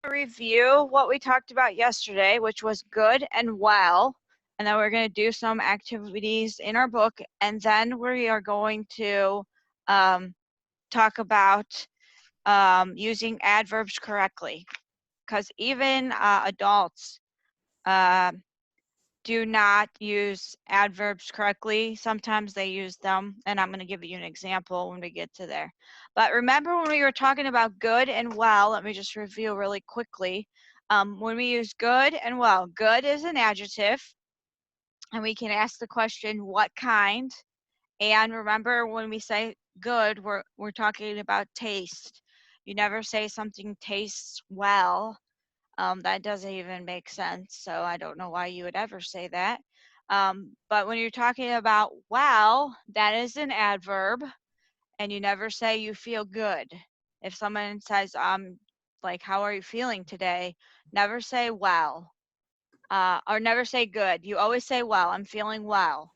review what we talked about yesterday, which was good and well. And then we're going to do some activities in our book. And then we are going to talk about using adverbs correctly. Because even adults do not use adverbs correctly. Sometimes they use them, and I'm going to give you an example when we get to there. But remember when we were talking about good and well, let me just review really quickly. When we use good and well, good is an adjective, and we can ask the question, what kind? And remember when we say good, we're talking about taste. You never say something tastes well. That doesn't even make sense, so I don't know why you would ever say that. But when you're talking about well, that is an adverb, and you never say you feel good. If someone says, like, how are you feeling today? Never say well, or never say good. You always say well, I'm feeling well.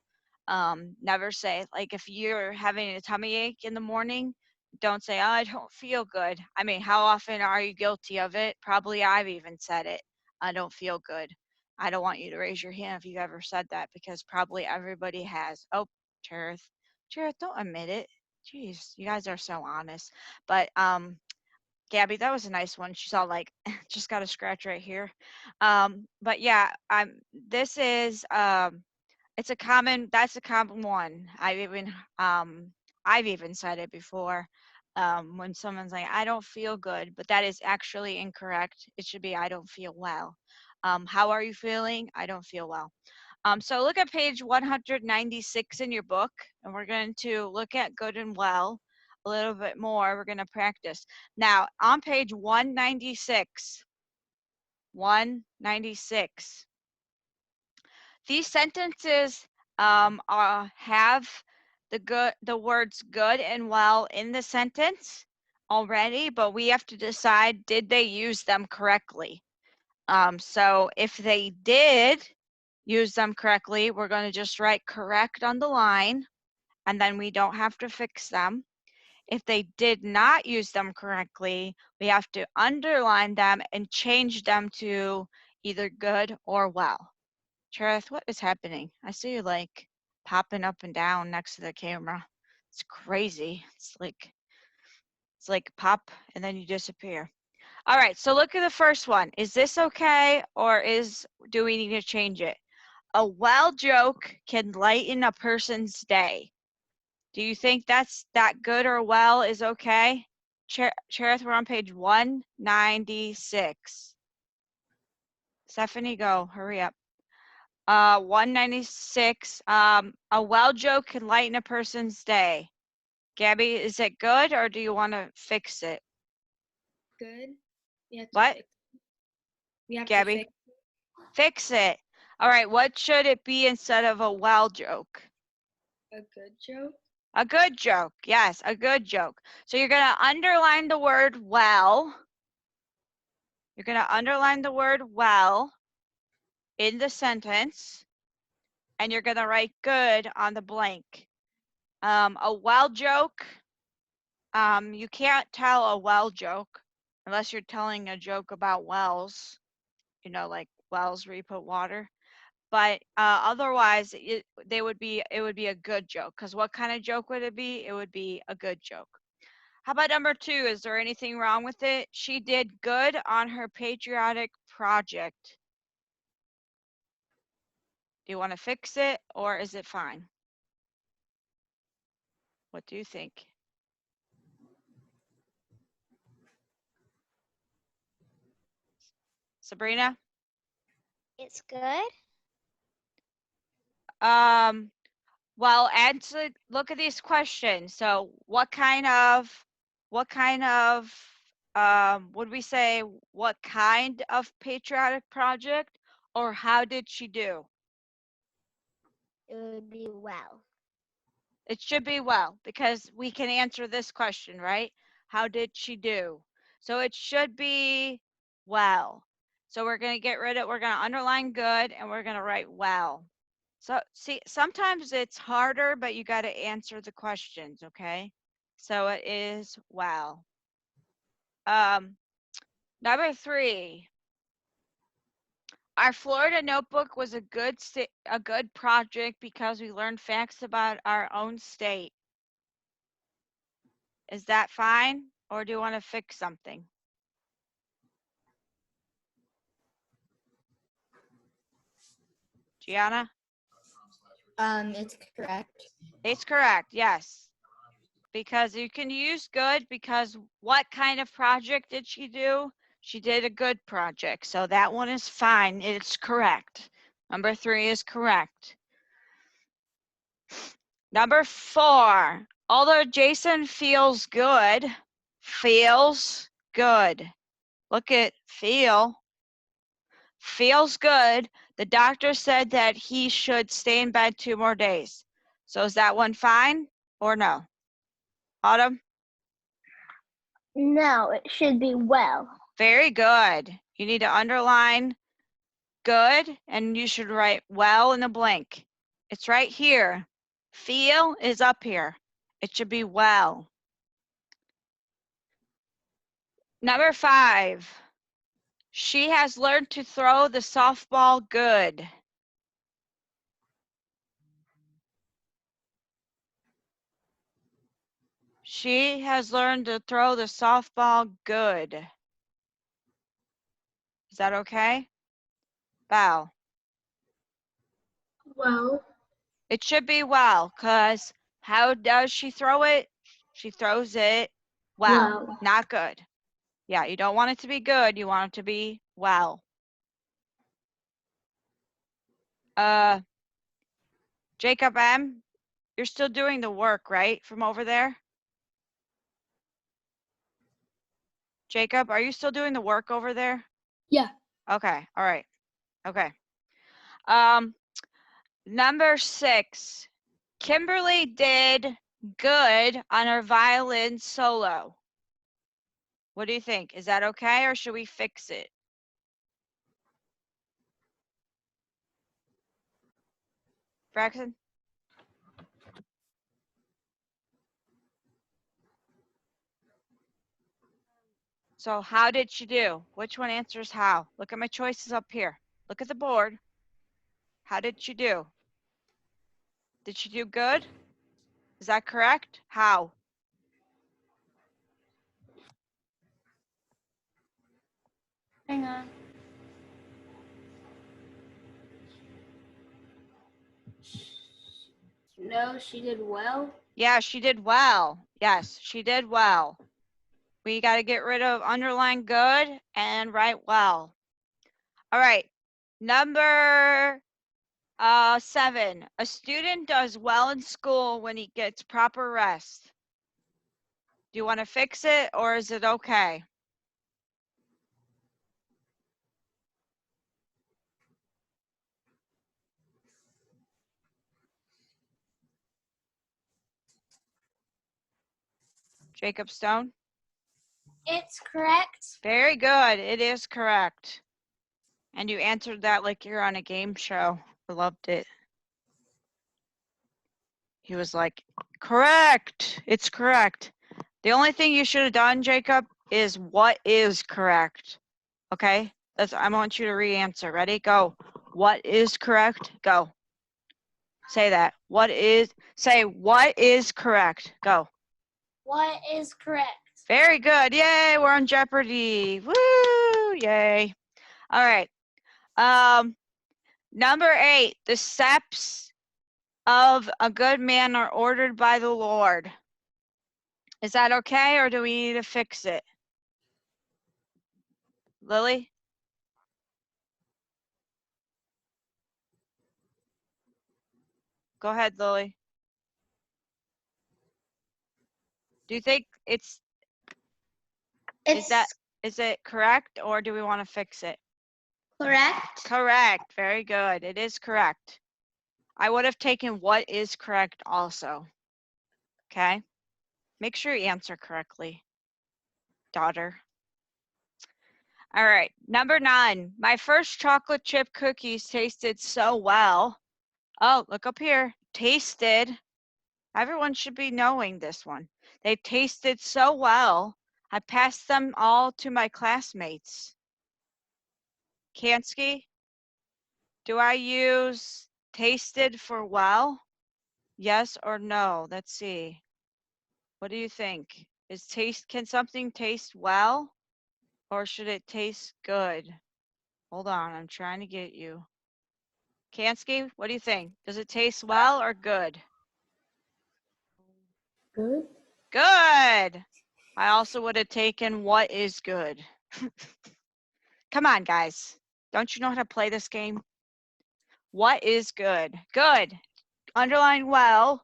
Never say, like, if you're having a tummy ache in the morning, don't say, oh, I don't feel good. I mean, how often are you guilty of it? Probably I've even said it. I don't feel good. I don't want you to raise your hand if you've ever said that, because probably everybody has. Oh, Cherith, don't admit it. Jeez, you guys are so honest. But Gabby, that was a nice one. She's all like, just got a scratch right here. But yeah, this is it's a common, that's a common one. I've even said it before. When someone's like, I don't feel good, but that is actually incorrect. It should be, I don't feel well. How are you feeling? I don't feel well. So look at page 196 in your book, and we're going to look at good and well a little bit more. We're going to practice. Now, on page 196, these sentences have the words good and well in the sentence already, but we have to decide, did they use them correctly? So if they did use them correctly, we're going to just write correct on the line, and then we don't have to fix them. If they did not use them correctly, we have to underline them and change them to either good or well. Cherith, what is happening? I see you like popping up and down next to the camera. It's crazy. It's like pop and then you disappear. All right, so look at the first one. Is this okay, or do we need to change it? A well joke can lighten a person's day. Do you think that good or well is okay? Cherith, we're on page 196. Stephanie, go, hurry up. 196, a well joke can lighten a person's day. Gabby, is it good, or do you want to fix it? Good. What? Gabby? Fix it. All right, what should it be instead of a well joke? A good joke. A good joke. Yes, a good joke. So you're going to underline the word well. You're going to underline the word well in the sentence, and you're going to write good on the blank. A well joke, you can't tell a well joke unless you're telling a joke about wells, you know, like wells where you put water. But otherwise, it would be a good joke. Because what kind of joke would it be? It would be a good joke. How about number 2? Is there anything wrong with it? She did good on her patriotic project. Do you want to fix it, or is it fine? What do you think? Sabrina? It's good. Well, answer, look at these questions. So what kind of, would we say, what kind of patriotic project, or how did she do? It would be well. It should be well, because we can answer this question, right? How did she do? So it should be well. So we're going to we're going to underline good, and we're going to write well. So see, sometimes it's harder, but you got to answer the questions, okay? So it is well. Number 3. Our Florida notebook was a good project because we learned facts about our own state. Is that fine, or do you want to fix something? Gianna? It's correct. It's correct, yes. Because you can use good because what kind of project did she do? She did a good project. So that one is fine. It's correct. Number 3 is correct. Number 4, although Jason feels good. Look at feel. Feels good. The doctor said that he should stay in bed 2 more days. So is that one fine or no? Autumn? No, it should be well. Very good. You need to underline good and you should write well in the blank. It's right here. Feel is up here. It should be well. Number 5. She has learned to throw the softball good. She has learned to throw the softball good. Is that okay? Val? Well. It should be well, because how does she throw it? She throws it well, not good. Yeah, you don't want it to be good. You want it to be well. Jacob M., you're still doing the work, right, from over there? Jacob, are you still doing the work over there? Yeah. Okay, all right. Okay. Number 6, Kimberly did good on her violin solo. What do you think? Is that okay, or should we fix it? Braxton? So how did she do? Which one answers how? Look at my choices up here. Look at the board. How did she do? Did she do good? Is that correct? How? Hang on. No, she did well. Yeah, she did well. Yes, she did well. We got to get rid of underline good and write well. All right. Number 7, a student does well in school when he gets proper rest. Do you want to fix it or is it okay? Jacob Stone? It's correct. Very good. It is correct. And you answered that like you're on a game show. I loved it. He was like, correct. It's correct. The only thing you should have done, Jacob, is what is correct. Okay? I want you to re-answer. Ready? Go. What is correct? Go. Say that. Say what is correct. Go. What is correct? Very good. Yay, we're on Jeopardy. Woo! Yay. All right. Number 8, the steps of a good man are ordered by the Lord. Is that okay, or do we need to fix it? Lily? Go ahead, Lily. Do you think is it correct, or do we want to fix it? Correct. Correct. Very good. It is correct. I would have taken what is correct also. Okay? Make sure you answer correctly, daughter. All right. Number 9. My first chocolate chip cookies tasted so well. Oh, look up here. Tasted. Everyone should be knowing this one. They tasted so well. I passed them all to my classmates. Kansky, do I use tasted for well? Yes or no? Let's see. What do you think? Can something taste well or should it taste good? Hold on, I'm trying to get you. Kansky, what do you think? Does it taste well or good? Good. Good. I also would have taken what is good. Come on, guys. Don't you know how to play this game? What is good? Good. Underline well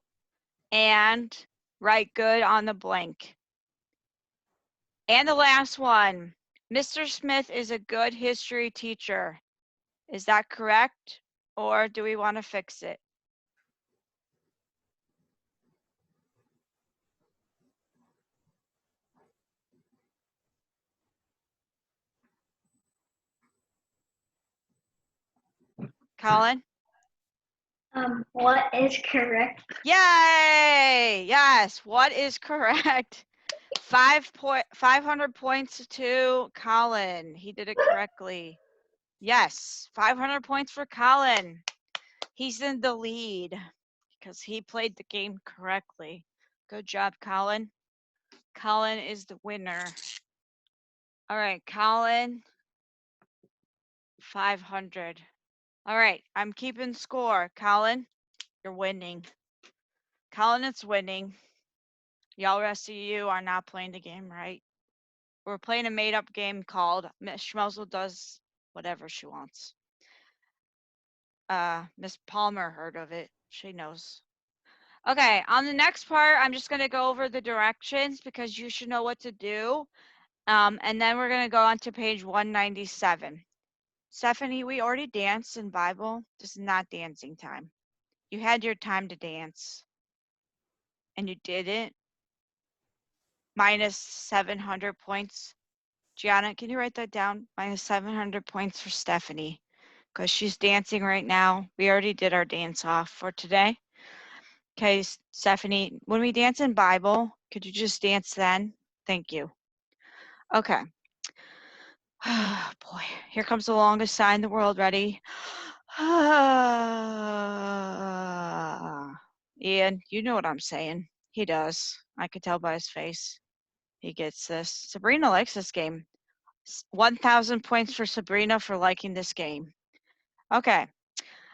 and write good on the blank. And the last one. Mr. Smith is a good history teacher. Is that correct? Or do we want to fix it? Colin? What is correct? Yay! Yes, what is correct? 500 points to Colin. He did it correctly. Yes, 500 points for Colin. He's in the lead because he played the game correctly. Good job, Colin. Colin is the winner. All right, Colin, 500. All right, I'm keeping score. Colin, you're winning. Colin is winning. Y'all rest of you are not playing the game right. We're playing a made-up game called Miss Schmozel Does Whatever She Wants. Miss Palmer heard of it. She knows. Okay, on the next part, I'm just going to go over the directions because you should know what to do. And then we're going to go on to page 197. Stephanie, we already danced in Bible. This is not dancing time. You had your time to dance. And you didn't. Minus 700 points. Gianna, can you write that down? Minus 700 points for Stephanie. Because she's dancing right now. We already did our dance off for today. Okay, Stephanie, when we dance in Bible, could you just dance then? Thank you. Okay. Oh, boy, here comes the longest sigh in the world. Ready? Ian, you know what I'm saying. He does. I could tell by his face. He gets this. Sabrina likes this game. 1,000 points for Sabrina for liking this game. Okay.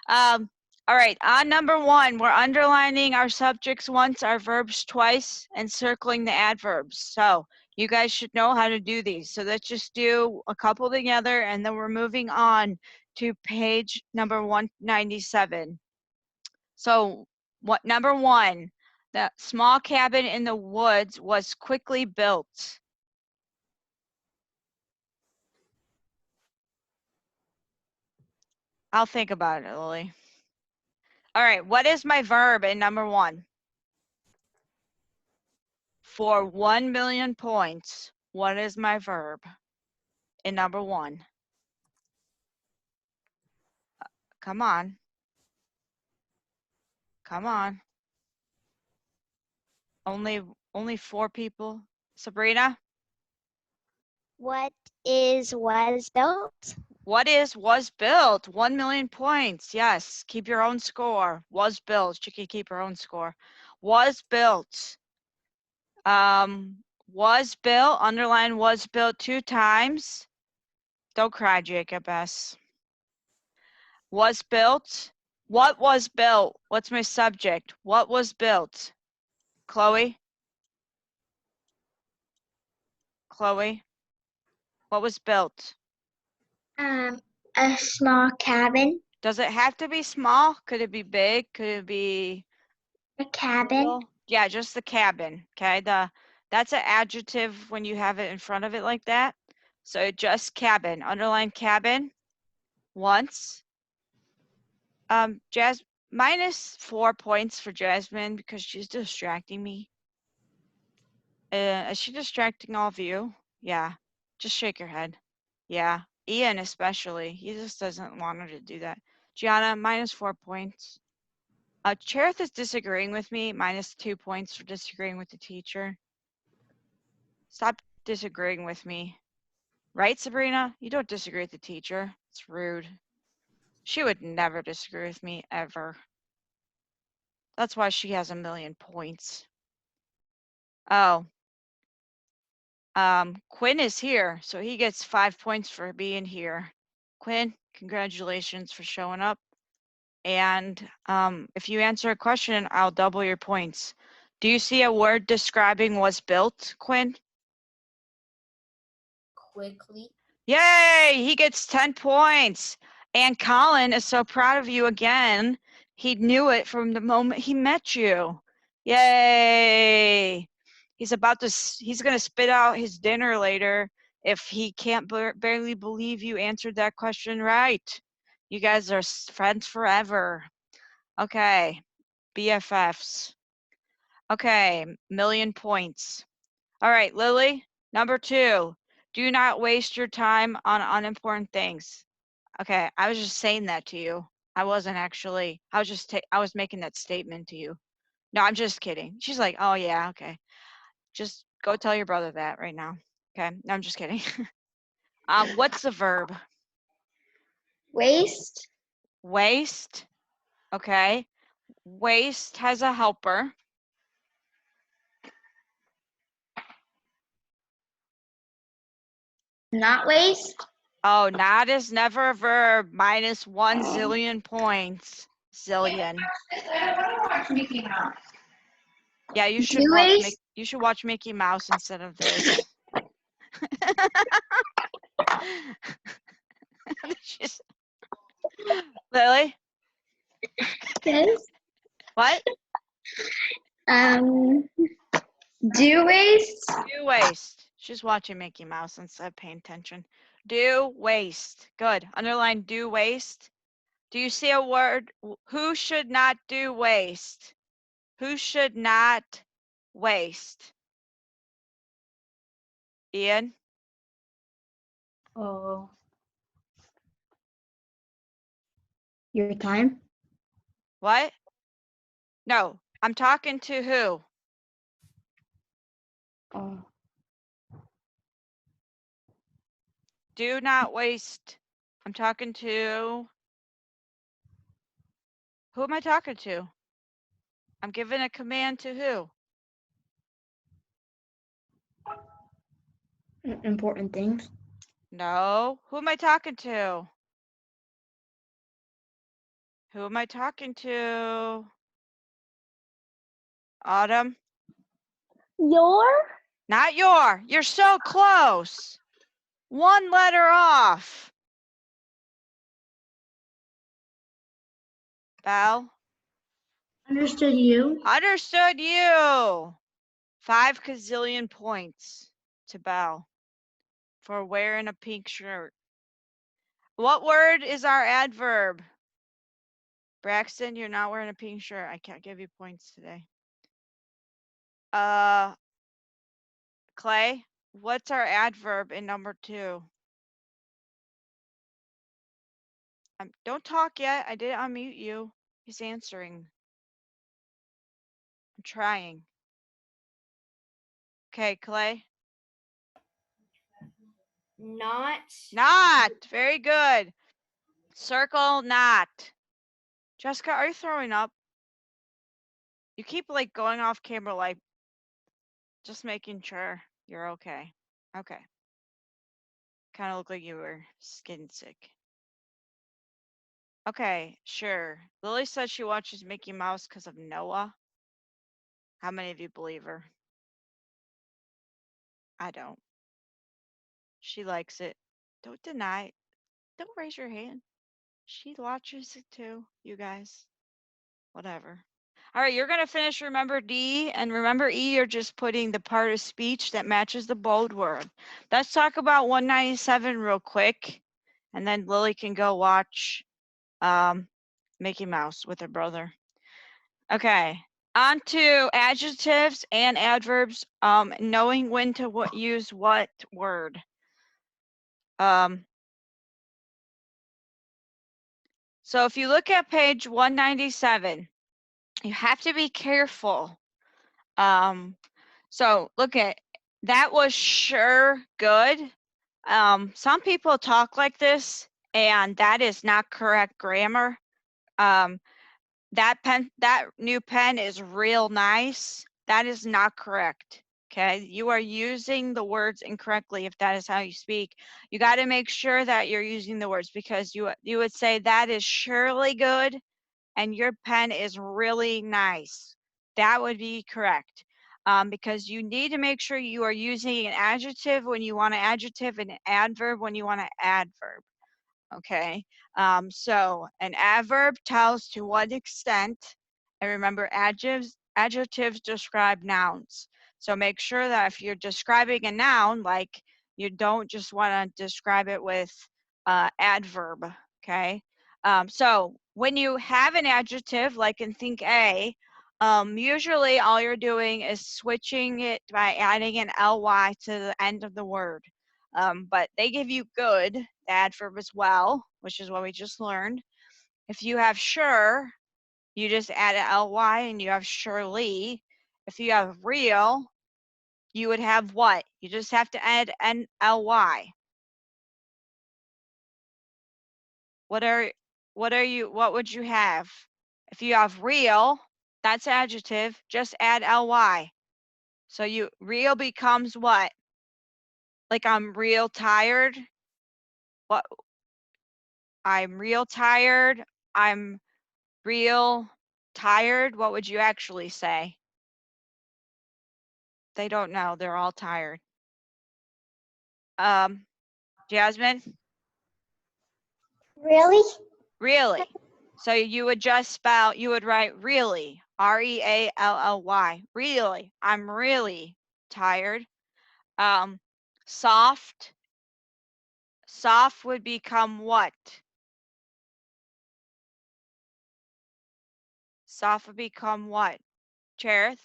All right, on number 1, we're underlining our subjects once, our verbs twice, and circling the adverbs. So you guys should know how to do these. So let's just do a couple together, and then we're moving on to page number 197. So number 1, the small cabin in the woods was quickly built. I'll think about it, Lily. All right, what is my verb in number 1? For 1 million points, what is my verb in number 1? Come on. Come on. Only 4 people. Sabrina? What is was built? What is was built? 1 million points. Yes. Keep your own score. Was built. She can keep her own score. Was built. Was built. Underline was built 2 times. Don't cry, Jacob S. Was built. What was built? What's my subject? What was built? Chloe? Chloe? What was built? A small cabin. Does it have to be small? Could it be big? Could it be A cabin. little? Yeah, just the cabin. Okay, that's an adjective when you have it in front of it like that. So just cabin. Underline cabin once. Minus 4 points for Jasmine because she's distracting me. Is she distracting all of you? Yeah. Just shake your head. Yeah. Ian especially. He just doesn't want her to do that. Gianna, minus 4 points. Cherith is disagreeing with me. Minus 2 points for disagreeing with the teacher. Stop disagreeing with me. Right, Sabrina? You don't disagree with the teacher. It's rude. She would never disagree with me, ever. That's why she has 1,000,000 points. Oh. Quinn is here, so he gets 5 points for being here. Quinn, congratulations for showing up. And if you answer a question, I'll double your points. Do you see a word describing what's built, Quinn? Quickly. Yay! He gets 10 points. And Colin is so proud of you again. He knew it from the moment he met you. Yay! He's going to spit out his dinner later if he can't barely believe you answered that question right. You guys are friends forever. Okay, BFFs. Okay, 1,000,000 points. All right, Lily, number 2. Do not waste your time on unimportant things. Okay, I was just saying that to you. I wasn't actually, I was making that statement to you. No, I'm just kidding. She's like, oh yeah, okay. Just go tell your brother that right now. Okay, no, I'm just kidding. What's the verb? Waste. Waste. Okay. Waste has a helper. Not waste. Oh, not is never a verb. Minus 1,000,000,000 points. Zillion. Yeah, you should Do watch waste. you should watch Mickey Mouse instead of this. She's- Lily? Yes. What? Do waste. Do waste. She's watching Mickey Mouse instead of paying attention. Do waste. Good. Underline do waste. Do you see a word? Who should not do waste? Who should not waste? Ian? Oh. Your time. What? No, I'm talking to who? Oh. Do not waste. I'm talking to. Who am I talking to? I'm giving a command to who? Important things. No. Who am I talking to? Who am I talking to? Autumn? Your? Not your. You're so close. One letter off. Belle? Understood you. Understood you. 5 gazillion points to Belle for wearing a pink shirt. What word is our adverb? Braxton, you're not wearing a pink shirt. I can't give you points today. Clay, what's our adverb in number 2? Don't talk yet. I didn't unmute you. He's answering. I'm trying. Okay, Clay. Not. Not. Very good. Circle not. Jessica, are you throwing up? You keep like going off camera, like just making sure you're okay. Okay. Kind of look like you were getting sick. Okay, sure. Lily says she watches Mickey Mouse because of Noah. How many of you believe her? I don't. She likes it. Don't deny. Don't raise your hand. She watches it too, you guys. Whatever. All right, you're going to finish remember D, and remember E, you're just putting the part of speech that matches the bold word. Let's talk about 197 real quick, and then Lily can go watch Mickey Mouse with her brother. Okay, on to adjectives and adverbs, knowing when to use what word. So if you look at page 197, you have to be careful. So look at That was sure good. Some people talk like this, and that is not correct grammar. That new pen is real nice. That is not correct. Okay, you are using the words incorrectly if that is how you speak. You got to make sure that you're using the words, because you would say that is surely good and your pen is really nice. That would be correct. Because you need to make sure you are using an adjective when you want an adjective and an adverb when you want an adverb. Okay, so an adverb tells to what extent, and remember, adjectives describe nouns. So make sure that if you're describing a noun, like, you don't just want to describe it with adverb. Okay, so when you have an adjective, like in think A, usually all you're doing is switching it by adding an ly to the end of the word. But they give you good, the adverb as well, which is what we just learned. If you have sure, you just add an ly and you have surely. If you have real, you would have what? You just have to add an ly. What would you have? If you have real, that's adjective, just add ly. So real becomes what? Like, I'm real tired. What? I'm real tired. I'm real tired. What would you actually say? They don't know. They're all tired. Jasmine? Really? Really. So you would write really, R-E-A-L-L-Y. Really. I'm really tired. Soft. Soft would become what? Soft would become what? Cherith?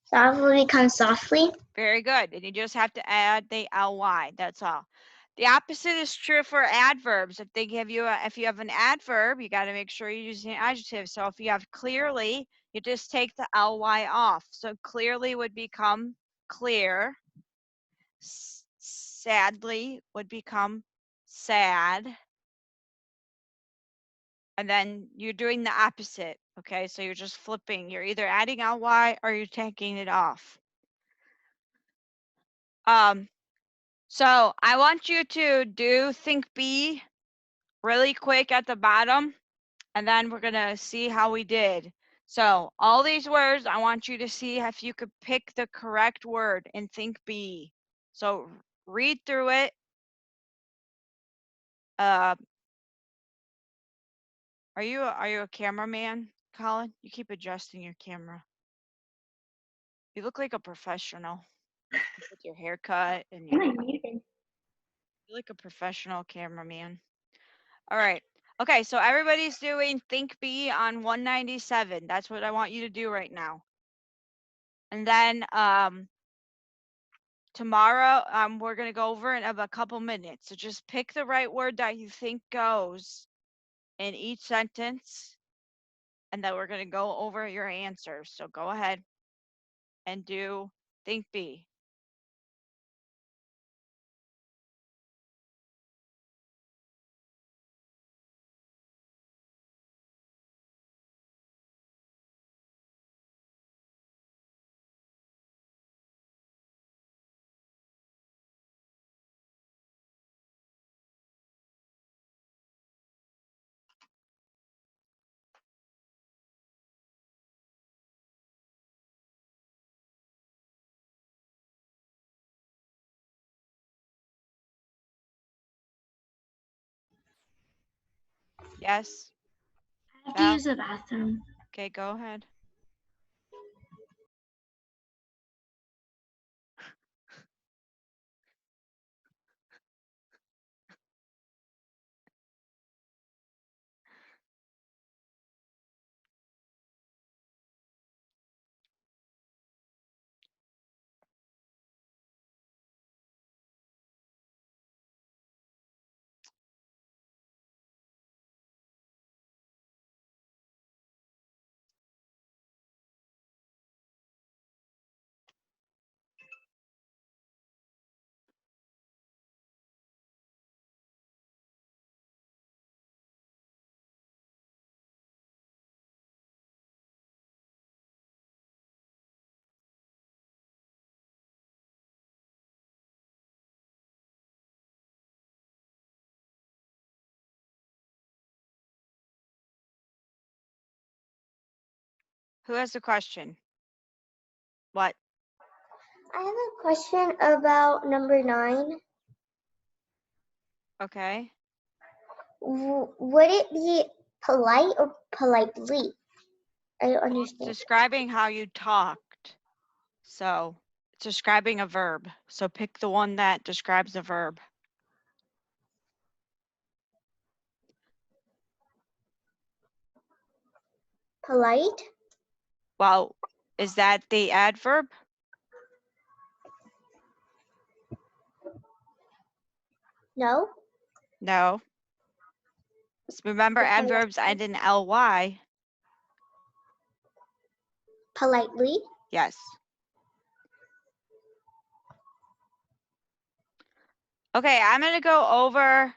Softly comes softly. Very good. And you just have to add the ly. That's all. The opposite is true for adverbs. If you have an adverb, you got to make sure you're using an adjective. So if you have clearly, you just take the ly off. So clearly would become clear. Sadly would become sad. And then you're doing the opposite. Okay, so you're just flipping. You're either adding ly or you're taking it off. So I want you to do think B really quick at the bottom, and then we're gonna see how we did. So all these words, I want you to see if you could pick the correct word in think B. So read through it. Are you a cameraman, Colin? You keep adjusting your camera. You look like a professional with your haircut and you look like a professional cameraman. All right. Okay, so everybody's doing think B on 197. That's what I want you to do right now. And then tomorrow we're going to go over in a couple minutes. So just pick the right word that you think goes in each sentence, and then we're going to go over your answers. So go ahead and do think B. Yes? I have to Val? use the bathroom. Okay, go ahead. Who has a question? What? I have a question about number 9. Okay. Would it be polite or politely? I don't understand. Describing how you talked. So it's describing a verb. So pick the one that describes a verb. Polite? Well, is that the adverb? No. No. So remember, The adverbs end in ly. Politely? Yes. Okay, I'm going to go over.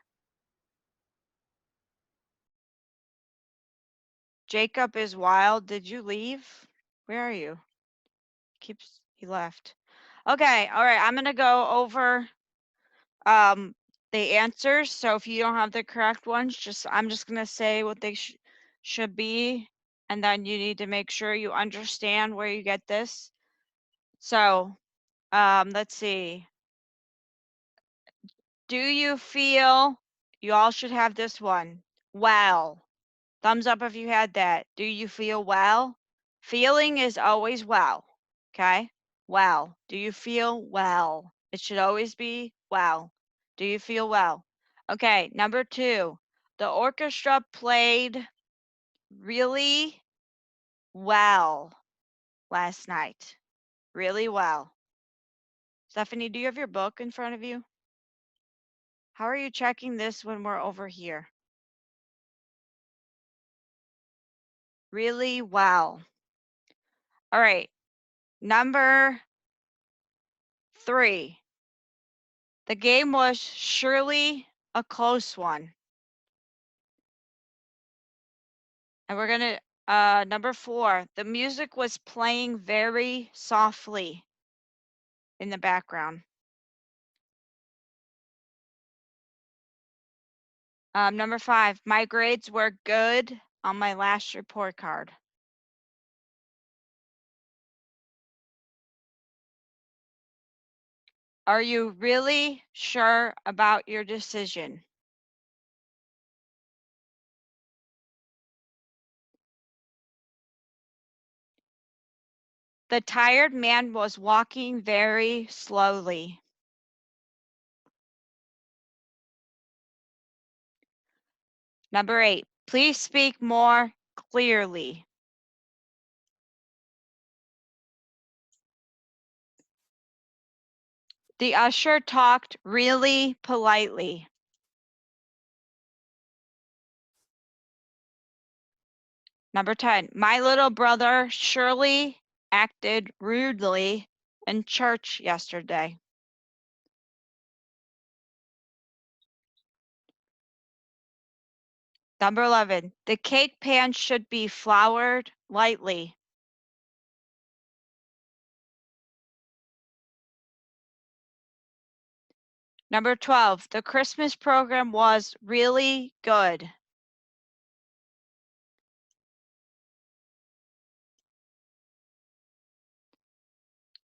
Jacob is wild. Did you leave? Where are you? He left. Okay, all right. I'm going to go over the answers. So if you don't have the correct ones, I'm just going to say what they should be, and then you need to make sure you understand where you get this. So let's see. Do you feel, you all should have this one, well? Thumbs up if you had that. Do you feel well? Feeling is always well, okay? Well. Do you feel well? It should always be well. Do you feel well? Okay, number 2. The orchestra played really well last night. Really well. Stephanie, do you have your book in front of you? How are you checking this when we're over here? Really well. All right. Number 3. The game was surely a close one. And we're going to, number 4, the music was playing very softly in the background. Number 5, my grades were good on my last report card. Are you really sure about your decision? The tired man was walking very slowly. Number 8, please speak more clearly. The usher talked really politely. Number 10, my little brother Shirley acted rudely in church yesterday. Number 11, the cake pan should be floured lightly. Number 12, the Christmas program was really good.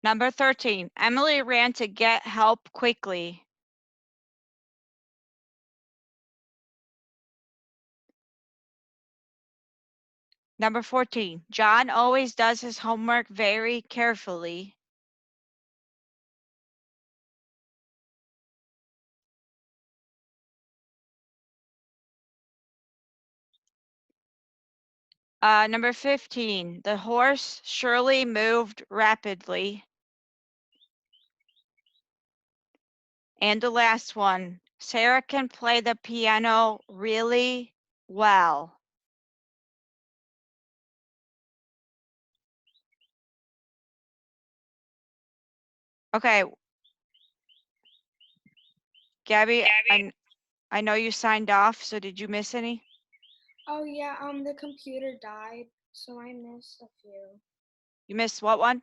Number 13, Emily ran to get help quickly. Number 14, John always does his homework very carefully. Number 15, the horse surely moved rapidly. And the last one, Sarah can play the piano really well. Okay. Gabby, I know you signed off, so did you miss any? Oh yeah, the computer died, so I missed a few. You missed what one?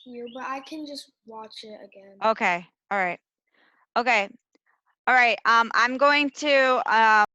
Few, but I can just watch it again. Okay. All right. Okay. All right. I'm going to